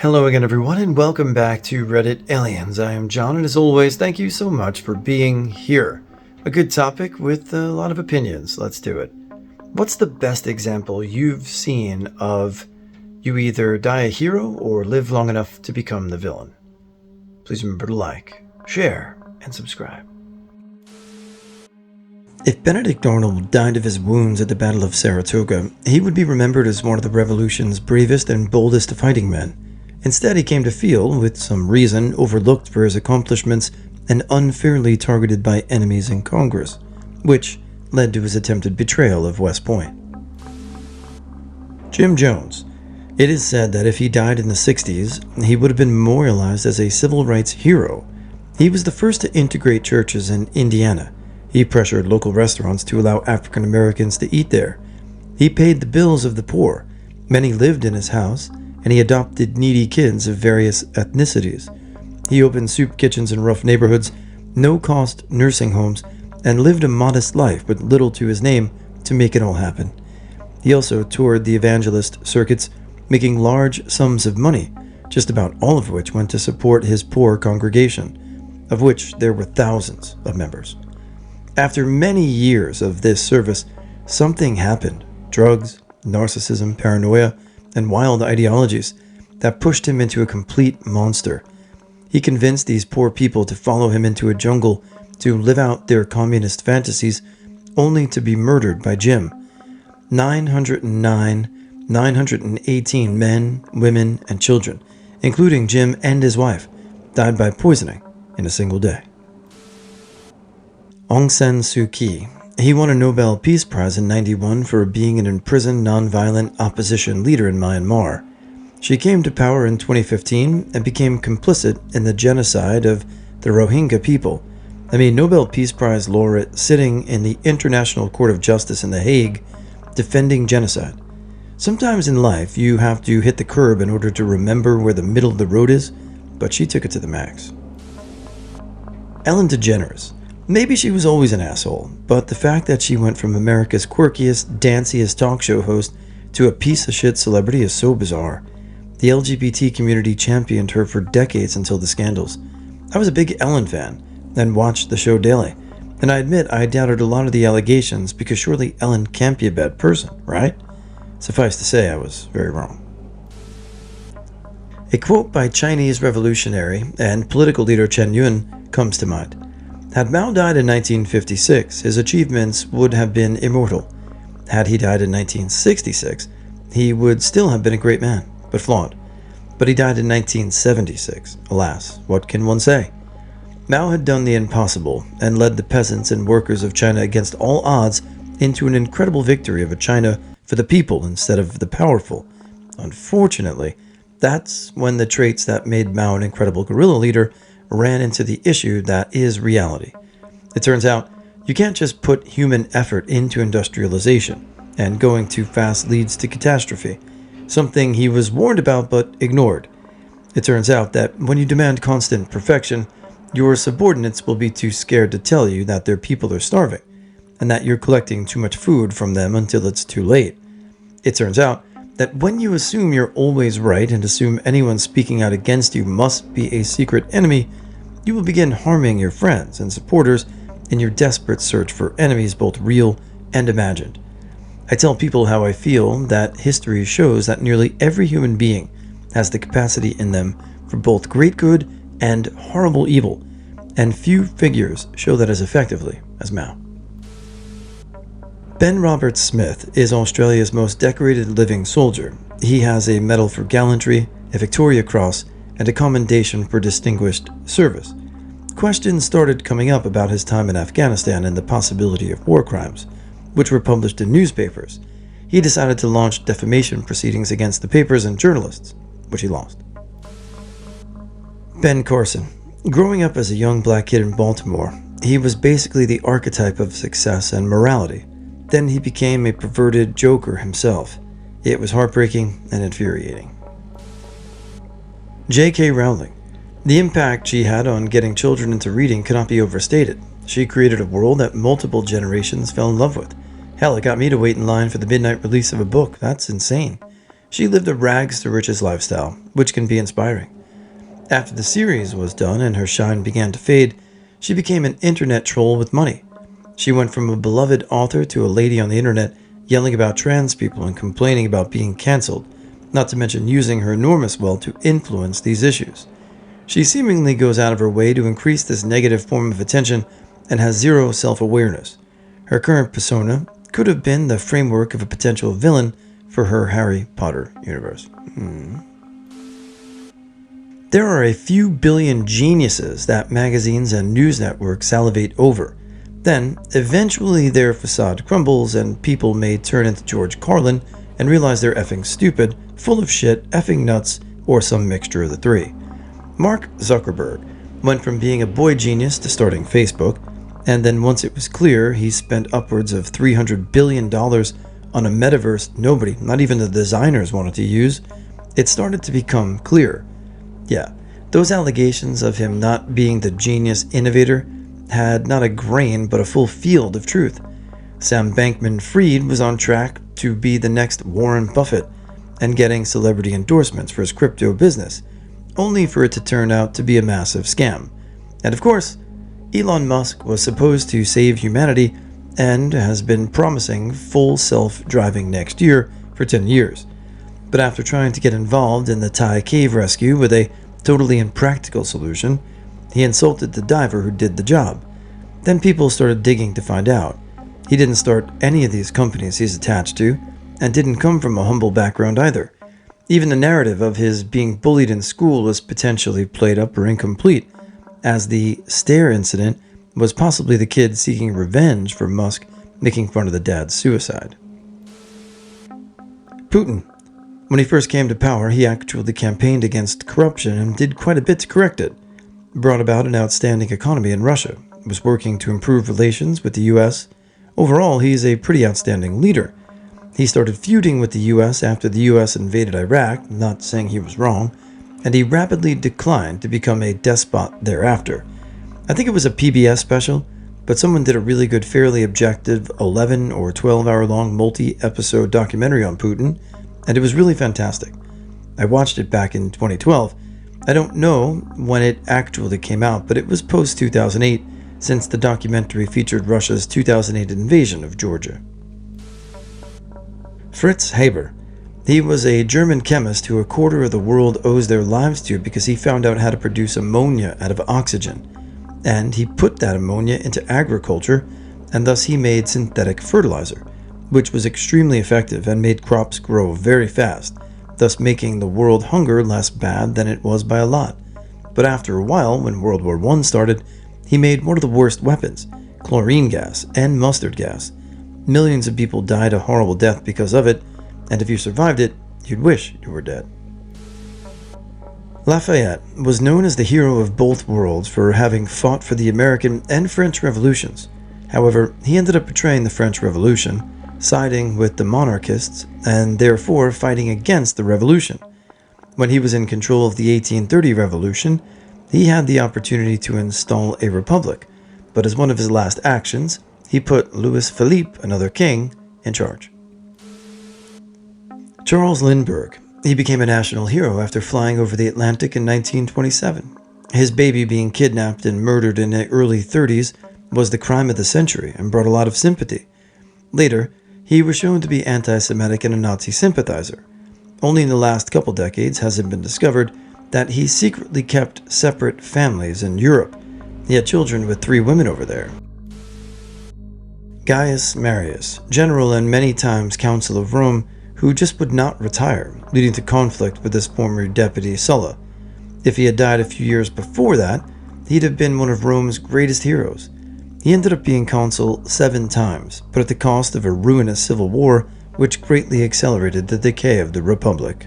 Hello again, everyone, and welcome back to Reddit Aliens. I am John, and as always, thank you so much for being here. A good topic with a lot of opinions. Let's do it. What's the best example you've seen of you either die a hero or live long enough to become the villain? Please remember to like, share, and subscribe. If Benedict Arnold died of his wounds at the Battle of Saratoga, he would be remembered as one of the Revolution's bravest and boldest fighting men. Instead, he came to feel, with some reason, overlooked for his accomplishments and unfairly targeted by enemies in Congress, which led to his attempted betrayal of West Point. Jim Jones. It is said that if he died in the 60s, he would have been memorialized as a civil rights hero. He was the first to integrate churches in Indiana. He pressured local restaurants to allow African Americans to eat there. He paid the bills of the poor. Many lived in his house, and he adopted needy kids of various ethnicities. He opened soup kitchens in rough neighborhoods, no-cost nursing homes, and lived a modest life with little to his name to make it all happen. He also toured the evangelist circuits, making large sums of money, just about all of which went to support his poor congregation, of which there were thousands of members. After many years of this service, something happened. Drugs, narcissism, paranoia, and wild ideologies that pushed him into a complete monster. He convinced these poor people to follow him into a jungle to live out their communist fantasies, only to be murdered by Jim. 918 men, women, and children, including Jim and his wife, died by poisoning in a single day. Aung San Suu Kyi. He won a Nobel Peace Prize in '91 for being an imprisoned nonviolent opposition leader in Myanmar. She came to power in 2015 and became complicit in the genocide of the Rohingya people. Nobel Peace Prize laureate sitting in the International Court of Justice in The Hague, defending genocide. Sometimes in life you have to hit the curb in order to remember where the middle of the road is, but she took it to the max. Ellen DeGeneres. Maybe she was always an asshole, but the fact that she went from America's quirkiest, danciest talk show host to a piece of shit celebrity is so bizarre. The LGBT community championed her for decades until the scandals. I was a big Ellen fan, and watched the show daily, and I admit I doubted a lot of the allegations because surely Ellen can't be a bad person, right? Suffice to say, I was very wrong. A quote by Chinese revolutionary and political leader Chen Yun comes to mind. Had Mao died in 1956, his achievements would have been immortal. Had he died in 1966, he would still have been a great man, but flawed. But he died in 1976. Alas, what can one say? Mao had done the impossible and led the peasants and workers of China against all odds into an incredible victory of a China for the people instead of the powerful. Unfortunately, that's when the traits that made Mao an incredible guerrilla leader ran into the issue that is reality. It turns out you can't just put human effort into industrialization, and going too fast leads to catastrophe, something he was warned about but ignored. It turns out that when you demand constant perfection, your subordinates will be too scared to tell you that their people are starving, and that you're collecting too much food from them until it's too late. It turns out that when you assume you're always right and assume anyone speaking out against you must be a secret enemy, you will begin harming your friends and supporters in your desperate search for enemies both real and imagined. I tell people how I feel that history shows that nearly every human being has the capacity in them for both great good and horrible evil, and few figures show that as effectively as Mao. Ben Robert Smith is Australia's most decorated living soldier. He has a Medal for Gallantry, a Victoria Cross, and a Commendation for Distinguished Service. Questions started coming up about his time in Afghanistan and the possibility of war crimes, which were published in newspapers. He decided to launch defamation proceedings against the papers and journalists, which he lost. Ben Carson. Growing up as a young black kid in Baltimore, he was basically the archetype of success and morality. Then he became a perverted joker himself. It was heartbreaking and infuriating. J.K. Rowling. The impact she had on getting children into reading cannot be overstated. She created a world that multiple generations fell in love with. Hell, it got me to wait in line for the midnight release of a book. That's insane. She lived a rags to riches lifestyle, which can be inspiring. After the series was done and her shine began to fade, she became an internet troll with money. She went from a beloved author to a lady on the internet yelling about trans people and complaining about being cancelled, not to mention using her enormous wealth to influence these issues. She seemingly goes out of her way to increase this negative form of attention and has zero self-awareness. Her current persona could have been the framework of a potential villain for her Harry Potter universe. There are a few billion geniuses that magazines and news networks salivate over. Then, eventually their facade crumbles and people may turn into George Carlin and realize they're effing stupid, full of shit, effing nuts, or some mixture of the three. Mark Zuckerberg went from being a boy genius to starting Facebook, and then once it was clear he spent upwards of $300 billion on a metaverse nobody, not even the designers, wanted to use, it started to become clear. Yeah, those allegations of him not being the genius innovator had not a grain but a full field of truth. Sam Bankman-Fried was on track to be the next Warren Buffett and getting celebrity endorsements for his crypto business, only for it to turn out to be a massive scam. And of course, Elon Musk was supposed to save humanity and has been promising full self-driving next year for 10 years. But after trying to get involved in the Thai cave rescue with a totally impractical solution, he insulted the diver who did the job. Then people started digging to find out. He didn't start any of these companies he's attached to, and didn't come from a humble background either. Even the narrative of his being bullied in school was potentially played up or incomplete, as the stair incident was possibly the kid seeking revenge for Musk making fun of the dad's suicide. Putin. When he first came to power, he actually campaigned against corruption and did quite a bit to correct it. Brought about an outstanding economy in Russia, was working to improve relations with the US. Overall, he's a pretty outstanding leader. He started feuding with the US after the US invaded Iraq, not saying he was wrong, and he rapidly declined to become a despot thereafter. I think it was a PBS special, but someone did a really good, fairly objective 11 or 12 hour long multi-episode documentary on Putin, and it was really fantastic. I watched it back in 2012. I don't know when it actually came out, but it was post-2008, since the documentary featured Russia's 2008 invasion of Georgia. Fritz Haber. He was a German chemist who a quarter of the world owes their lives to because he found out how to produce ammonia out of oxygen. And he put that ammonia into agriculture, and thus he made synthetic fertilizer, which was extremely effective and made crops grow very fast, thus making the world hunger less bad than it was by a lot. But after a while, when World War I started, he made one of the worst weapons, chlorine gas and mustard gas. Millions of people died a horrible death because of it, and if you survived it, you'd wish you were dead. Lafayette was known as the hero of both worlds for having fought for the American and French revolutions. However, he ended up betraying the French Revolution, siding with the monarchists, and therefore fighting against the revolution. When he was in control of the 1830 revolution, he had the opportunity to install a republic, but as one of his last actions, he put Louis Philippe, another king, in charge. Charles Lindbergh. He became a national hero after flying over the Atlantic in 1927. His baby being kidnapped and murdered in the early 30s was the crime of the century and brought a lot of sympathy. Later, he was shown to be anti-Semitic and a Nazi sympathizer. Only in the last couple decades has it been discovered that he secretly kept separate families in Europe. He had children with 3 women over there. Gaius Marius, general and many times consul of Rome, who just would not retire, leading to conflict with his former deputy Sulla. If he had died a few years before that, he'd have been one of Rome's greatest heroes. He ended up being consul 7 times, but at the cost of a ruinous civil war, which greatly accelerated the decay of the Republic.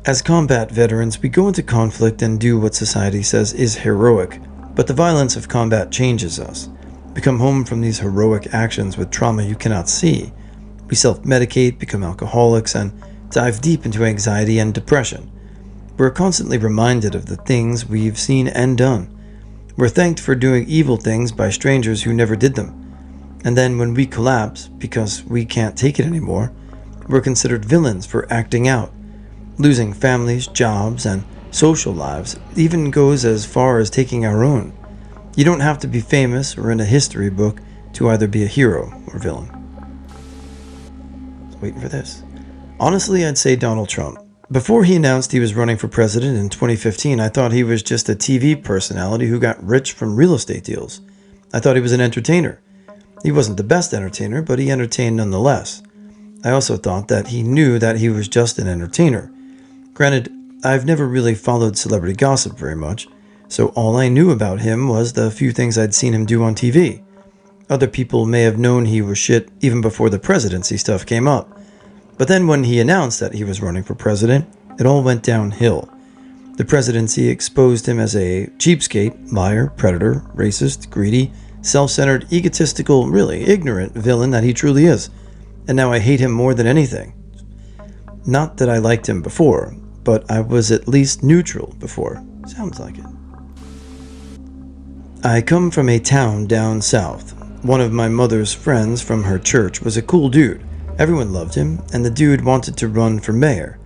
As combat veterans, we go into conflict and do what society says is heroic, but the violence of combat changes us. We come home from these heroic actions with trauma you cannot see. We self-medicate, become alcoholics, and dive deep into anxiety and depression. We're constantly reminded of the things we've seen and done. We're thanked for doing evil things by strangers who never did them. And then when we collapse, because we can't take it anymore, were considered villains for acting out. Losing families, jobs, and social lives even goes as far as taking our own. You don't have to be famous or in a history book to either be a hero or villain. Waiting for this. Honestly, I'd say Donald Trump. Before he announced he was running for president in 2015, I thought he was just a TV personality who got rich from real estate deals. I thought he was an entertainer. He wasn't the best entertainer, but he entertained nonetheless. I also thought that he knew that he was just an entertainer. Granted, I've never really followed celebrity gossip very much, so all I knew about him was the few things I'd seen him do on TV. Other people may have known he was shit even before the presidency stuff came up. But then when he announced that he was running for president, it all went downhill. The presidency exposed him as a cheapskate, liar, predator, racist, greedy, self-centered, egotistical, really ignorant villain that he truly is. And now I hate him more than anything. Not that I liked him before, but I was at least neutral before. Sounds like it. I come from a town down south. One of my mother's friends from her church was a cool dude. Everyone loved him, and the dude wanted to run for mayor.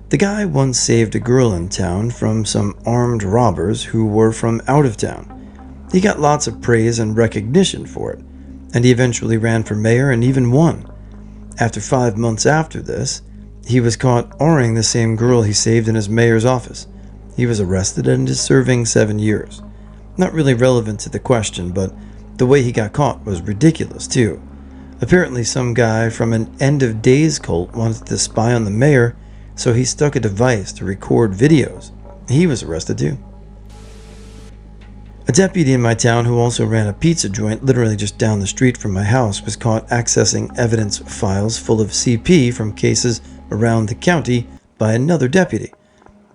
The guy once saved a girl in town from some armed robbers who were from out of town. He got lots of praise and recognition for it, and he eventually ran for mayor and even won. After 5 months after this, he was caught R-ing the same girl he saved in his mayor's office. He was arrested and is serving 7 years. Not really relevant to the question, but the way he got caught was ridiculous too. Apparently some guy from an end of days cult wanted to spy on the mayor, so he stuck a device to record videos. He was arrested too. A deputy in my town who also ran a pizza joint literally just down the street from my house was caught accessing evidence files full of CP from cases around the county by another deputy.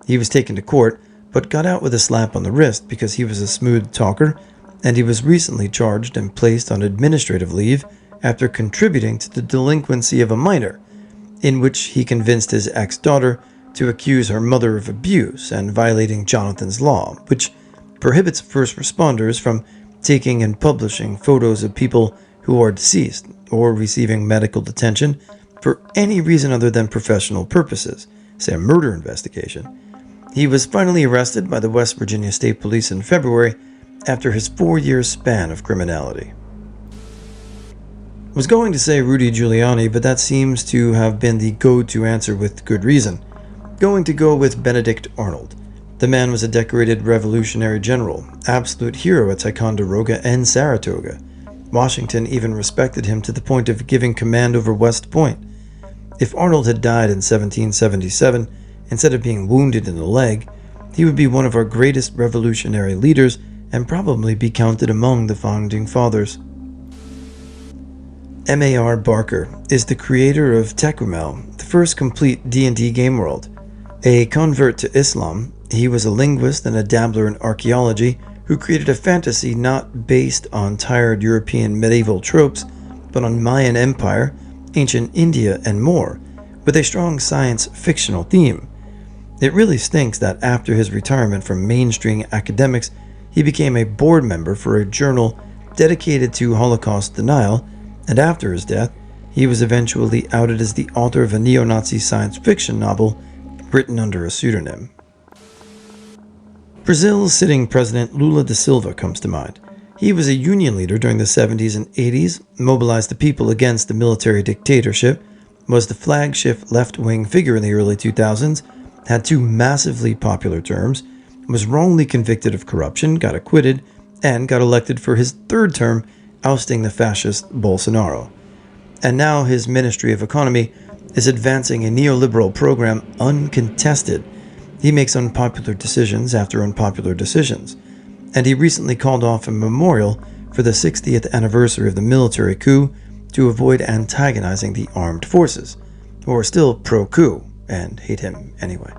He was taken to court, but got out with a slap on the wrist because he was a smooth talker, and he was recently charged and placed on administrative leave after contributing to the delinquency of a minor, in which he convinced his ex-daughter to accuse her mother of abuse and violating Jonathan's Law, which prohibits first responders from taking and publishing photos of people who are deceased or receiving medical detention for any reason other than professional purposes, say a murder investigation. He was finally arrested by the West Virginia State Police in February after his 4-year span of criminality. I was going to say Rudy Giuliani, but that seems to have been the go-to answer with good reason. Going to go with Benedict Arnold. The man was a decorated revolutionary general, absolute hero at Ticonderoga and Saratoga. Washington even respected him to the point of giving command over West Point. If Arnold had died in 1777, instead of being wounded in the leg, he would be one of our greatest revolutionary leaders and probably be counted among the founding fathers. M.A.R. Barker is the creator of Tecumel, the first complete D&D game world. A convert to Islam, he was a linguist and a dabbler in archaeology who created a fantasy not based on tired European medieval tropes, but on Mayan Empire, ancient India, and more, with a strong science fictional theme. It really stinks that after his retirement from mainstream academics, he became a board member for a journal dedicated to Holocaust denial, and after his death, he was eventually outed as the author of a neo-Nazi science fiction novel written under a pseudonym. Brazil's sitting president Lula da Silva comes to mind. He was a union leader during the 70s and 80s, mobilized the people against the military dictatorship, was the flagship left-wing figure in the early 2000s, had 2 massively popular terms, was wrongly convicted of corruption, got acquitted, and got elected for his 3rd term, ousting the fascist Bolsonaro. And now his Ministry of Economy is advancing a neoliberal program uncontested. He makes unpopular decisions after unpopular decisions, and he recently called off a memorial for the 60th anniversary of the military coup to avoid antagonizing the armed forces, who are still pro-coup and hate him anyway.